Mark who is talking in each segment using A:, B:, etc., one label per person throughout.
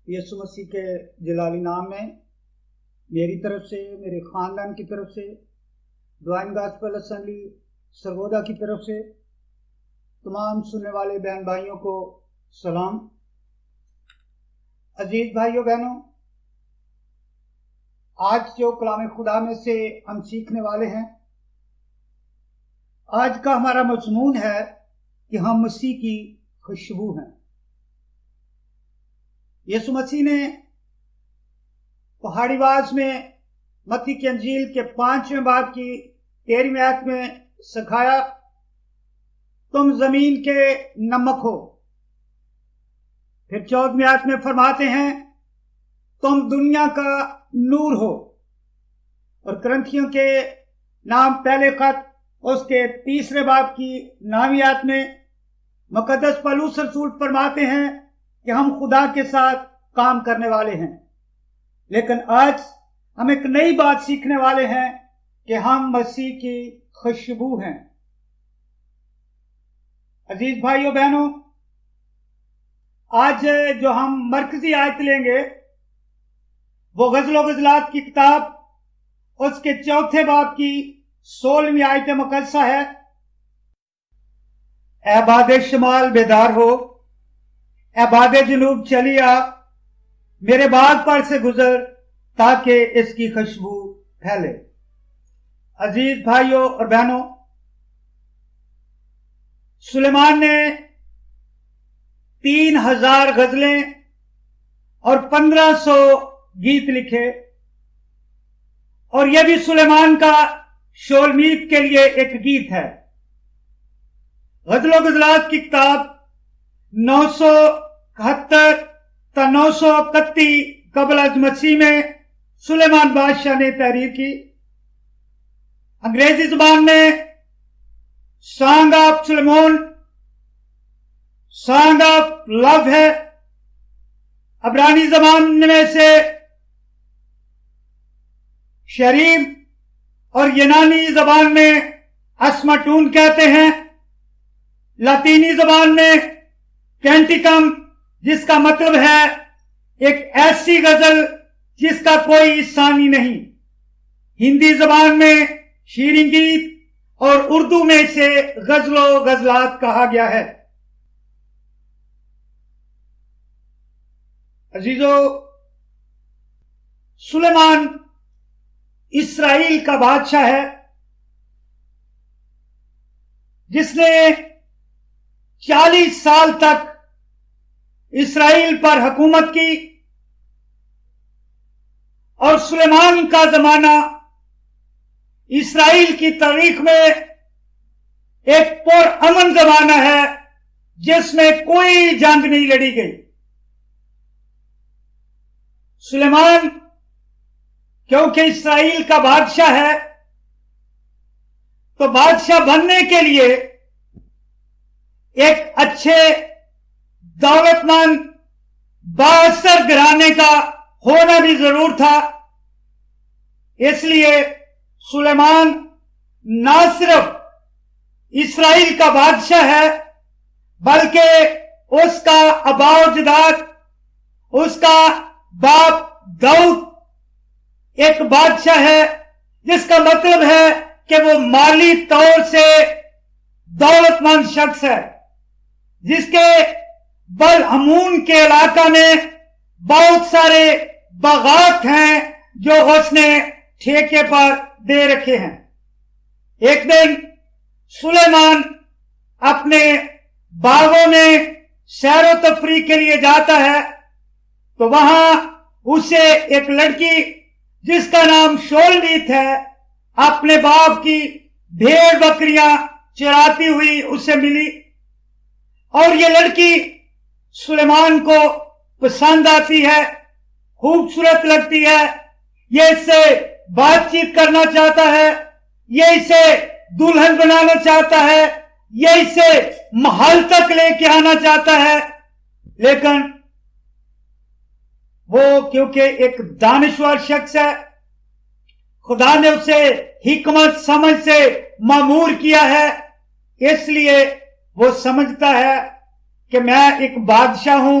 A: یسوع مسیح کے جلالی نام میں میری طرف سے، میرے خاندان کی طرف سے، ڈوائن گاسپل اسمبلی سرگودا کی طرف سے تمام سننے والے بہن بھائیوں کو سلام۔ عزیز بھائیوں بہنوں، آج جو کلام خدا میں سے ہم سیکھنے والے ہیں، آج کا ہمارا مضمون ہے کہ ہم مسیح کی خوشبو ہیں۔ یسوع مسیح نے پہاڑی واز میں متی کی انجیل کے 5ویں باب کی 13ویں آیت میں سکھایا، تم زمین کے نمک ہو۔ پھر 14ویں آیت میں فرماتے ہیں، تم دنیا کا نور ہو۔ اور کرنتھیوں کے نام پہلے خط اس کے 3 باب کی 9ویں آیت میں مقدس پولس رسول فرماتے ہیں کہ ہم خدا کے ساتھ کام کرنے والے ہیں۔ لیکن آج ہم ایک نئی بات سیکھنے والے ہیں کہ ہم مسیح کی خوشبو ہیں۔ عزیز بھائیوں بہنوں، آج جو ہم مرکزی آیت لیں گے وہ غزل و غزلات کی کتاب اس کے 4 باب کی 16ویں آیت مقدسہ ہے۔ اے باد شمال بیدار ہو، اے باد جنوب چلی آ، میرے باغ پر سے گزر تاکہ اس کی خوشبو پھیلے۔ عزیز بھائیوں اور بہنوں، سلیمان نے 3000 غزلیں اور 1500 گیت لکھے، اور یہ بھی سلیمان کا شولمیت کے لیے ایک گیت ہے۔ غزل و غزلات کی کتاب 971 تا 931 قبل از مسیح میں سلیمان بادشاہ نے تحریر کی۔ انگریزی زبان میں سانگ آف سلیمان، سانگ آف لو ہے۔ عبرانی زبان میں سے شریم اور یونانی زبان میں اسمٹون کہتے ہیں۔ لاطینی زبان میں کینٹیکم، جس کا مطلب ہے ایک ایسی غزل جس کا کوئی ثانی نہیں۔ ہندی زبان میں شیریں گیت اور اردو میں سے غزل و غزلات کہا گیا ہے۔ عزیزو، سلیمان اسرائیل کا بادشاہ ہے جس نے 40 سال تک اسرائیل پر حکومت کی، اور سلیمان کا زمانہ اسرائیل کی تاریخ میں ایک پرامن زمانہ ہے جس میں کوئی جنگ نہیں لڑی گئی۔ سلیمان کیونکہ اسرائیل کا بادشاہ ہے تو بادشاہ بننے کے لیے ایک اچھے دولت مند بااثر گھرانے کا ہونا بھی ضرور تھا۔ اس لیے سلیمان نہ صرف اسرائیل کا بادشاہ ہے بلکہ اس کا آباء و اجداد، اس کا باپ داؤد ایک بادشاہ ہے، جس کا مطلب ہے کہ وہ مالی طور سے دولت مند شخص ہے، جس کے بلحمون کے علاقہ میں بہت سارے باغات ہیں جو اس نے ٹھیکے پر دے رکھے ہیں۔ ایک دن سلیمان اپنے باغوں میں سیر و تفریح کے لیے جاتا ہے تو وہاں اسے ایک لڑکی جس کا نام شولمیت ہے اپنے باپ کی بھیڑ بکریاں چراتی ہوئی اسے ملی، اور یہ لڑکی سلیمان کو پسند آتی ہے، خوبصورت لگتی ہے، یہ اس سے بات چیت کرنا چاہتا ہے، یہ اسے دلہن بنانا چاہتا ہے، یہ اسے محل تک لے کے آنا چاہتا ہے۔ لیکن وہ کیونکہ ایک دانشور شخص ہے، خدا نے اسے حکمت سمجھ سے معمور کیا ہے، اس لیے وہ سمجھتا ہے کہ میں ایک بادشاہ ہوں،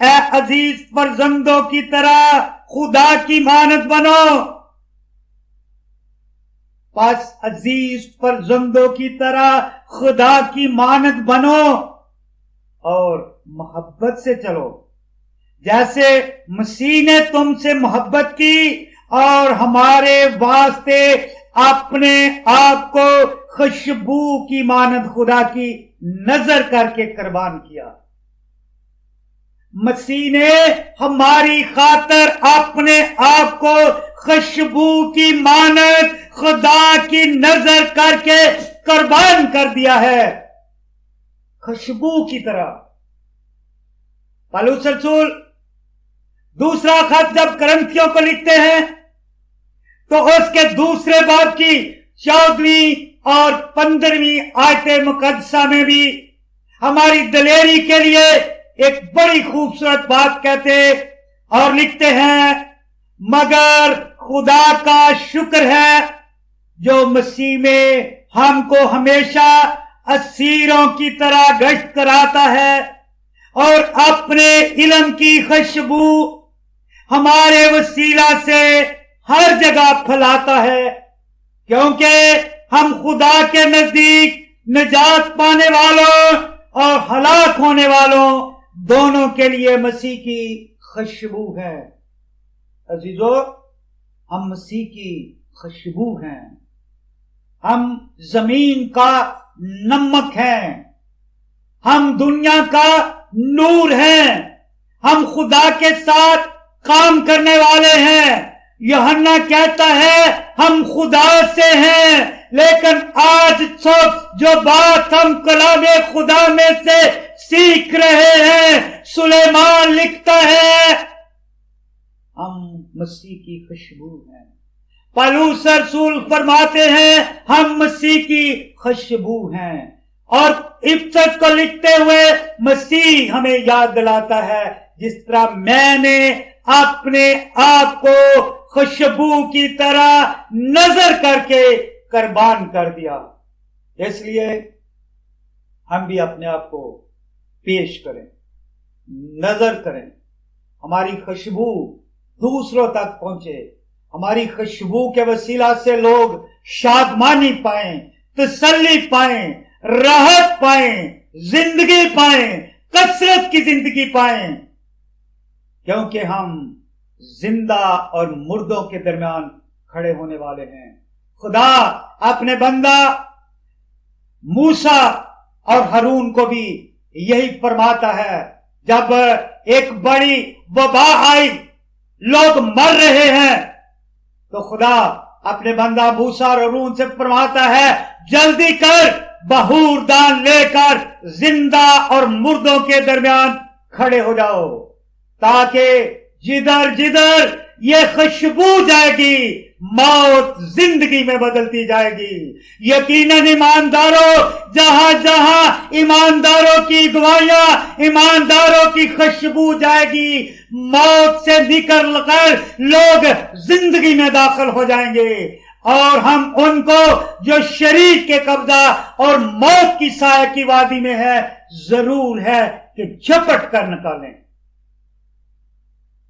A: اے عزیز فرزندوں کی طرح خدا کی مانند بنو. پس عزیز فرزندوں کی طرح خدا کی مانند بنو اور محبت سے چلو، جیسے مسیح نے تم سے محبت کی اور ہمارے واسطے اپنے آپ کو خوشبو کی مانند خدا کی نظر کر کے قربان کیا. مسیح نے ہماری خاطر اپنے آپ کو خوشبو کی مانند خدا کی نظر کر کے قربان کر دیا ہے، خوشبو کی طرح. پالوس رسول دوسرا خط جب کرنتھیوں کو لکھتے ہیں تو اس کے دوسرے باب کی 14ویں اور 15ویں آیت مقدسہ میں بھی ہماری دلیری کے لیے ایک بڑی خوبصورت بات کہتے اور لکھتے ہیں، مگر خدا کا شکر ہے جو مسیح میں ہم کو ہمیشہ اسیروں کی طرح گشت کراتا ہے اور اپنے علم کی خوشبو ہمارے وسیلہ سے ہر جگہ پھیلاتا ہے، کیونکہ ہم خدا کے نزدیک نجات پانے والوں اور ہلاک ہونے والوں دونوں کے لیے مسیح کی خوشبو ہے. عزیزو، ہم مسیح کی خوشبو ہیں، ہم زمین کا نمک ہیں، ہم دنیا کا نور ہیں، ہم خدا کے ساتھ کام کرنے والے ہیں. یوحنا کہتا ہے ہم خدا سے ہیں، لیکن آج جو بات ہم کلام خدا میں سے سیکھ رہے ہیں، سلیمان لکھتا ہے ہم مسیح کی خوشبو ہیں. پالوس رسول فرماتے ہیں ہم مسیح کی خوشبو ہیں، اور افسس کو لکھتے ہوئے مسیح ہمیں یاد دلاتا ہے جس طرح میں نے اپنے آپ کو خوشبو کی طرح نظر کر کے قربان کر دیا. اس لیے ہم بھی اپنے آپ کو پیش کریں، نظر کریں، ہماری خوشبو دوسروں تک پہنچے، ہماری خوشبو کے وسیلہ سے لوگ شادمانی پائیں، تسلی پائیں، راحت پائیں، زندگی پائیں، کثرت کی زندگی پائیں، کیونکہ ہم زندہ اور مردوں کے درمیان کھڑے ہونے والے ہیں. خدا اپنے بندہ موسیٰ اور ہارون کو بھی یہی فرماتا ہے. جب ایک بڑی وبا آئی، لوگ مر رہے ہیں، تو خدا اپنے بندہ موسیٰ اور ہارون سے فرماتا ہے جلدی کر بہور دان لے کر زندہ اور مردوں کے درمیان کھڑے ہو جاؤ، تاکہ جدھر جدھر یہ خوشبو جائے گی موت زندگی میں بدلتی جائے گی. یقیناً ایمانداروں، جہاں جہاں ایمانداروں کی گواہیاں، ایمانداروں کی خوشبو جائے گی، موت سے نکل کر لوگ زندگی میں داخل ہو جائیں گے، اور ہم ان کو جو شریر کے قبضہ اور موت کی سایہ کی وادی میں ہے ضرور ہے کہ جھپٹ کر نکالیں.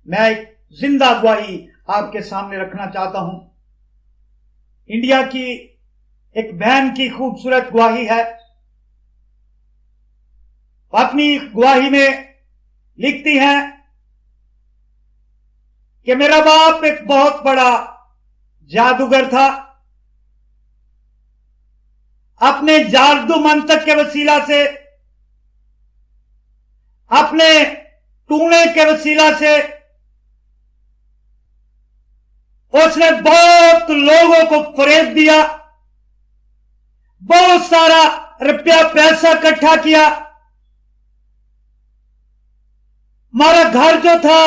A: میں ایک زندہ گواہی آپ کے سامنے رکھنا چاہتا ہوں. انڈیا کی ایک بہن کی خوبصورت گواہی ہے. اپنی گواہی میں لکھتی ہیں کہ میرا باپ ایک بہت بڑا جادوگر تھا. اپنے جادو منتر کے وسیلہ سے، اپنے ٹونے کے وسیلہ سے اس نے بہت لوگوں کو فریب دیا، بہت سارا روپیہ پیسہ اکٹھا کیا. ہمارا گھر جو تھا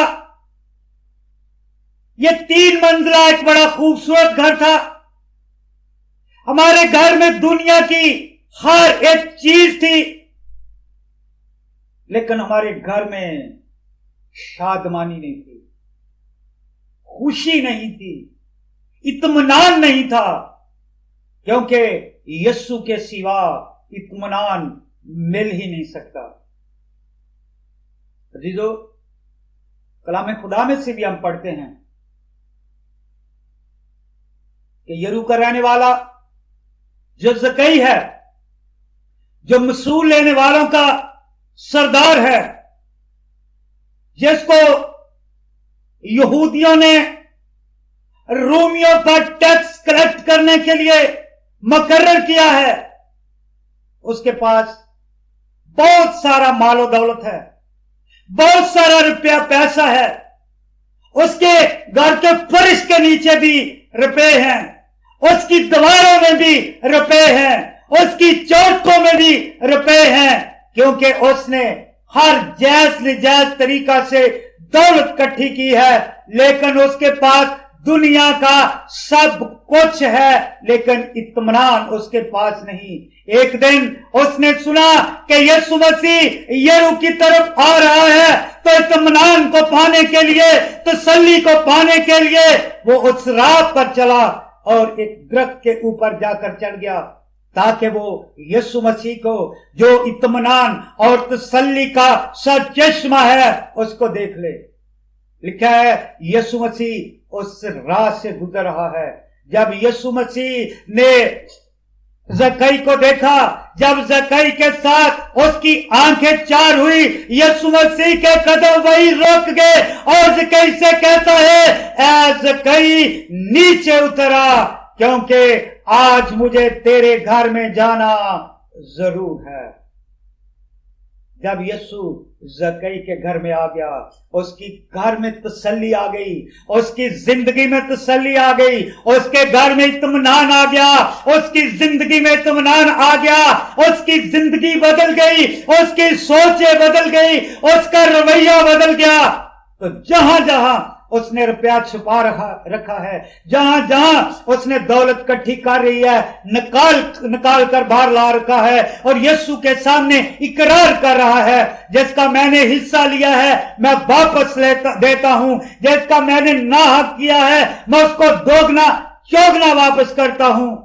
A: یہ 3 منزلہ ایک بڑا خوبصورت گھر تھا. ہمارے گھر میں دنیا کی ہر ایک چیز تھی، لیکن ہمارے گھر میں شادمانی نہیں تھی، خوشی نہیں تھی، اطمینان نہیں تھا، کیونکہ یسوع کے سوا اطمینان مل ہی نہیں سکتا. عزیزو، کلام خدا میں سے بھی ہم پڑھتے ہیں کہ یرو کا رہنے والا جو زکی ہے، جو مسول لینے والوں کا سردار ہے، جس کو یہودیوں نے رومیوں پر ٹیکس کلیکٹ کرنے کے لیے مقرر کیا ہے، اس کے پاس بہت سارا مال و دولت ہے، بہت سارا روپیہ پیسہ ہے، اس کے گھر کے فرش کے نیچے بھی روپے ہیں، اس کی دیواروں میں بھی روپے ہیں، اس کی چوٹوں میں بھی روپے ہیں، کیونکہ اس نے ہر جائز نجائز طریقہ سے دولت کٹھی کی ہے، لیکن اس کے پاس دنیا کا سب کچھ ہے لیکن اطمینان اس کے پاس نہیں۔ ایک دن اس نے سنا کہ یسوع مسیح یریکو کی طرف آ رہا ہے، تو اطمینان کو پانے کے لیے، تسلی کو پانے کے لیے وہ اس راہ پر چلا اور ایک درخت کے اوپر جا کر چڑھ گیا تاکہ وہ یسوع مسیح کو جو اطمینان اور تسلی کا سرچشمہ ہے اس کو دیکھ لے۔ لکھا ہے یسوع مسیح اس راہ سے گزر رہا ہے۔ جب یسوع مسیح نے زکی کو دیکھا، جب زکی کے ساتھ اس کی آنکھیں چار ہوئی، یسوع مسیح کے قدم وہی روک گئے اور زکی سے کہتا ہے، اے زکی نیچے اترا، کیونکہ آج مجھے تیرے گھر میں جانا ضرور ہے۔ جب یسوع زکی کے گھر میں آ گیا، اس کی گھر میں تسلی آ گئی، اس کی زندگی میں تسلی آ گئی، اس کے گھر میں اطمینان آ گیا، اس کی زندگی میں اطمینان آ گیا، اس کی زندگی بدل گئی، اس کی سوچیں بدل گئی، اس کا رویہ بدل گیا۔ تو جہاں جہاں اس نے روپیہ چھپا رکھا ہے، جہاں جہاں اس نے دولت کٹھی کر رہی ہے، نکال کر باہر لا رکھا ہے اور یسوع کے سامنے اقرار کر رہا ہے، جس کا میں نے حصہ لیا ہے میں واپس دیتا ہوں، جس کا میں نے ناحق کیا ہے میں اس کو دوگنا چوگنا واپس کرتا ہوں،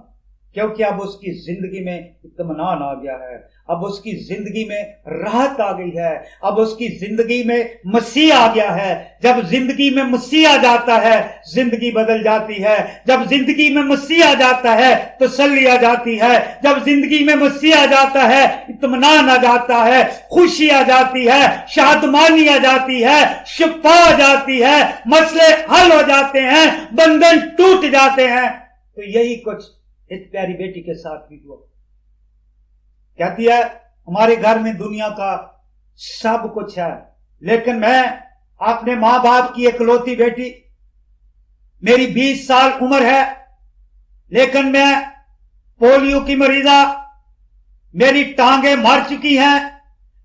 A: کیونکہ اب اس کی زندگی میں اطمینان آ گیا ہے، اب اس کی زندگی میں راحت آ گئی ہے، اب اس کی زندگی میں مسیح آ گیا ہے۔ جب زندگی میں مسیح آ جاتا ہے زندگی بدل جاتی ہے، جب زندگی میں مسیح آ جاتا ہے تسلی آ جاتی ہے، جب زندگی میں مسیح آ جاتا ہے اطمینان آ جاتا ہے، خوشی آ جاتی ہے، شادمانی آ جاتی ہے، شفا آ جاتی ہے، مسئلے حل ہو جاتے ہیں، بندھن ٹوٹ جاتے ہیں۔ تو یہی کچھ اس پیاری بیٹی کے ساتھ بھی ہوا۔ کہتی ہے ہمارے گھر میں دنیا کا سب کچھ ہے، لیکن میں اپنے ماں باپ کی اکلوتی بیٹی، میری 20 سال عمر ہے، لیکن میں پولیو کی مریضہ، میری ٹانگیں مر چکی ہیں،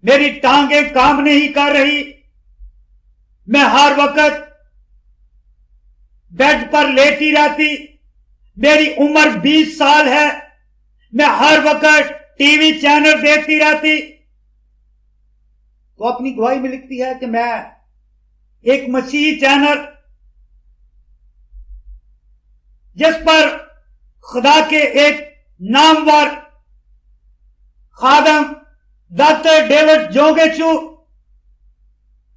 A: میری ٹانگیں کام نہیں کر رہی، میں ہر وقت بیڈ پر لیٹی رہتی، میری عمر 20 سال ہے، میں ہر وقت ٹی وی چینل دیکھتی رہتی۔ تو اپنی گواہی میں لکھتی ہے کہ میں ایک مسیحی چینل جس پر خدا کے ایک نامور خادم ڈاکٹر ڈیوڈ جونگچو،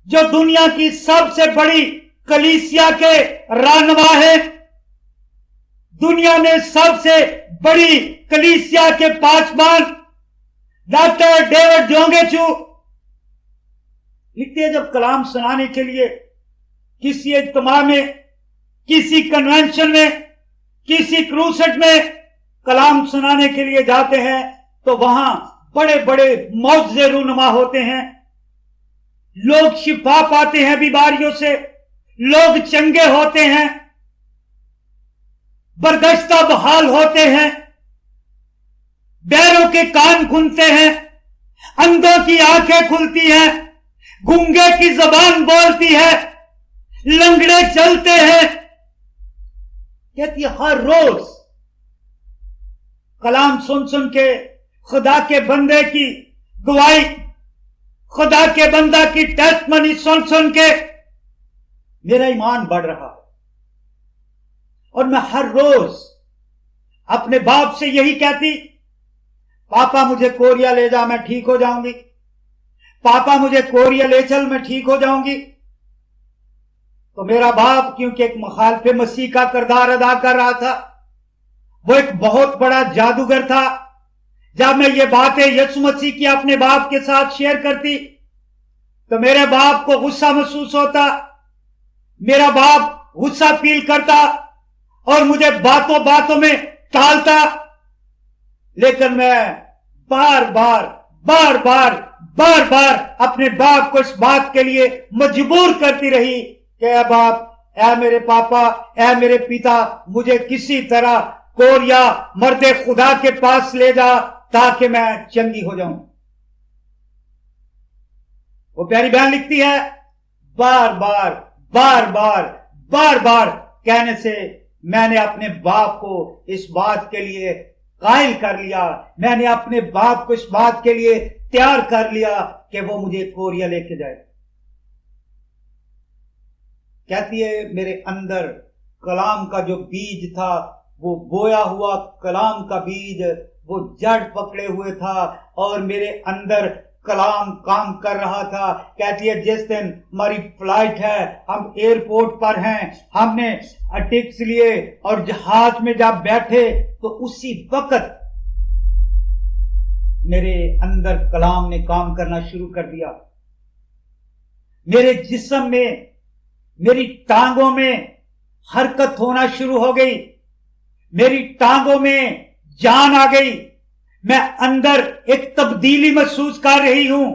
A: جو دنیا کی سب سے بڑی کلیسیا کے رہنما ہیں، دنیا میں سب سے بڑی کلیسیا کے پاسبان ڈاکٹر ڈیوڈ جونگچو لکھتے ہیں، جب کلام سنانے کے لیے کسی اجتماع میں، کسی کنونشن میں، کسی کروسٹ میں کلام سنانے کے لیے جاتے ہیں تو وہاں بڑے بڑے معجزے رونما ہوتے ہیں، لوگ شفا پاتے ہیں بیماریوں سے، لوگ چنگے ہوتے ہیں، برگشتہ بحال ہوتے ہیں، بہروں کے کان کھلتے ہیں، اندھوں کی آنکھیں کھلتی ہیں، گونگے کی زبان بولتی ہے، لنگڑے چلتے ہیں۔ کہتی ہے ہر روز کلام سن کے، خدا کے بندے کی گواہی، خدا کے بندہ کی ٹیسٹمنی سن کے میرا ایمان بڑھ رہا ہے، اور میں ہر روز اپنے باپ سے یہی کہتی، پاپا مجھے کوریا لے جا میں ٹھیک ہو جاؤں گی، پاپا مجھے کوریا لے چل میں ٹھیک ہو جاؤں گی۔ تو میرا باپ کیونکہ ایک مخالف مسیح کا کردار ادا کر رہا تھا، وہ ایک بہت بڑا جادوگر تھا، جب میں یہ باتیں یسوع مسیح کی اپنے باپ کے ساتھ شیئر کرتی تو میرے باپ کو غصہ محسوس ہوتا، میرا باپ غصہ فیل کرتا اور مجھے باتوں باتوں میں ٹالتا، لیکن میں بار بار اپنے باپ کو اس بات کے لیے مجبور کرتی رہی کہ اے باپ، اے میرے پاپا، اے میرے پتا، مجھے کسی طرح کوریا مرد خدا کے پاس لے جا تاکہ میں چنگی ہو جاؤں۔ وہ پیاری بہن لکھتی ہے، بار بار کہنے سے میں نے اپنے باپ کو اس بات کے لیے قائل کر لیا، میں نے اپنے باپ کو اس بات کے لیے تیار کر لیا کہ وہ مجھے کوریا لے کے جائے۔ کہتی ہے میرے اندر کلام کا جو بیج تھا، وہ بویا ہوا کلام کا بیج، وہ جڑ پکڑے ہوئے تھا اور میرے اندر کلام کام کر رہا تھا۔ کہتی ہے جس دن ہماری فلائٹ ہے، ہم ایئرپورٹ پر ہیں، ہم نے ٹکٹس لیے اور جہاز میں جب بیٹھے تو اسی وقت میرے اندر کلام نے کام کرنا شروع کر دیا۔ میرے جسم میں، میری ٹانگوں میں حرکت ہونا شروع ہو گئی، میری ٹانگوں میں جان آ گئی، میں اندر ایک تبدیلی محسوس کر رہی ہوں،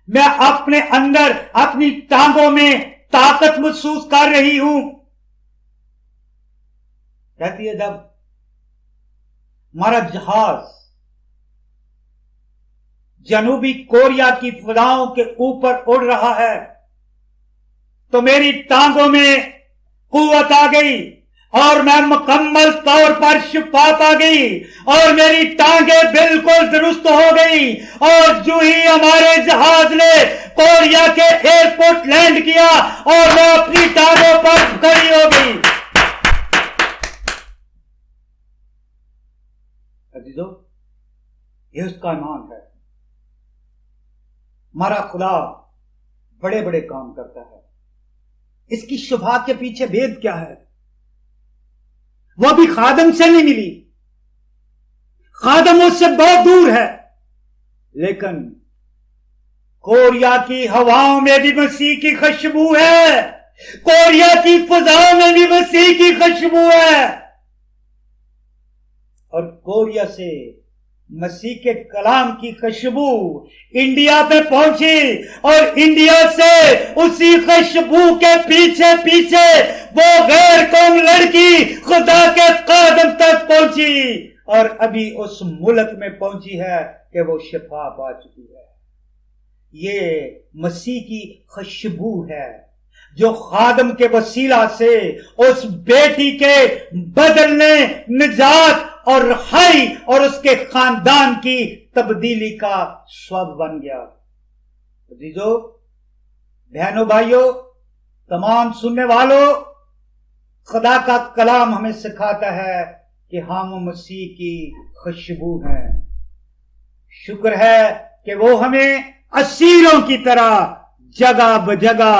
A: میں اپنے اندر اپنی ٹانگوں میں طاقت محسوس کر رہی ہوں۔ کہتی ہے جب ہمارا جہاز جنوبی کوریا کی فضاؤں کے اوپر اڑ رہا ہے تو میری ٹانگوں میں قوت آ گئی اور میں مکمل طور پر شفا پا گئی اور میری ٹانگیں بالکل درست ہو گئی، اور جو ہی ہمارے جہاز نے کوریا کے ایئرپورٹ لینڈ کیا اور میں اپنی ٹانگوں پر کھڑی ہو گئی۔ عزیزو، یہ اس کا ایمان ہے۔ ہمارا خدا بڑے بڑے کام کرتا ہے۔ اس کی شفا کے پیچھے بھید کیا ہے؟ وہ بھی خادم سے نہیں ملی، خادم اس سے بہت دور ہے، لیکن کوریا کی ہواؤں میں بھی مسیح کی خوشبو ہے، کوریا کی فضاؤں میں بھی مسیح کی خوشبو ہے، اور کوریا سے مسیح کے کلام کی خوشبو انڈیا پہ پہنچی، اور انڈیا سے اسی خوشبو کے پیچھے پیچھے وہ غیر قوم لڑکی خدا کے قدم تک پہنچی، اور ابھی اس ملک میں پہنچی ہے کہ وہ شفا پا چکی ہے۔ یہ مسیح کی خوشبو ہے جو خادم کے وسیلہ سے اس بیٹی کے بدلنے، نجات اور رہائی اور اس کے خاندان کی تبدیلی کا سبب بن گیا۔ عزیزو، بہنوں، بھائیوں، تمام سننے والوں، خدا کا کلام ہمیں سکھاتا ہے کہ ہم مسیح کی خوشبو ہیں۔ شکر ہے کہ وہ ہمیں اسیروں کی طرح جگہ بجگہ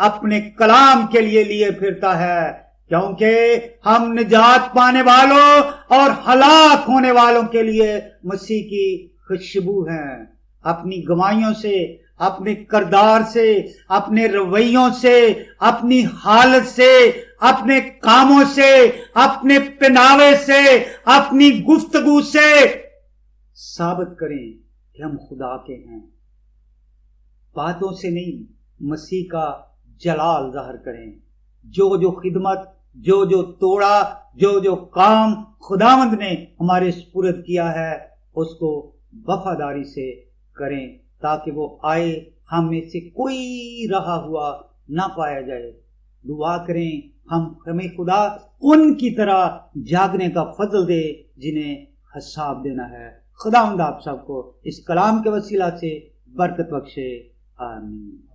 A: اپنے کلام کے لیے پھرتا ہے، کیونکہ ہم نجات پانے والوں اور ہلاک ہونے والوں کے لیے مسیح کی خوشبو ہیں۔ اپنی گواہیوں سے، اپنے کردار سے، اپنے رویوں سے، اپنی حالت سے، اپنے کاموں سے، اپنے پہناوے سے، اپنی گفتگو سے ثابت کریں کہ ہم خدا کے ہیں۔ باتوں سے نہیں، مسیح کا جلال ظاہر کریں۔ جو خدمت، جو توڑا، جو کام خداوند نے ہمارے سپرد کیا ہے، اس کو وفاداری سے کریں تاکہ وہ آئے ہم میں سے کوئی رہا ہوا نہ پایا جائے۔ دعا کریں ہمیں خدا ان کی طرح جاگنے کا فضل دے جنہیں حساب دینا ہے۔ خداوند آپ سب کو اس کلام کے وسیلہ سے برکت بخشے، آمین۔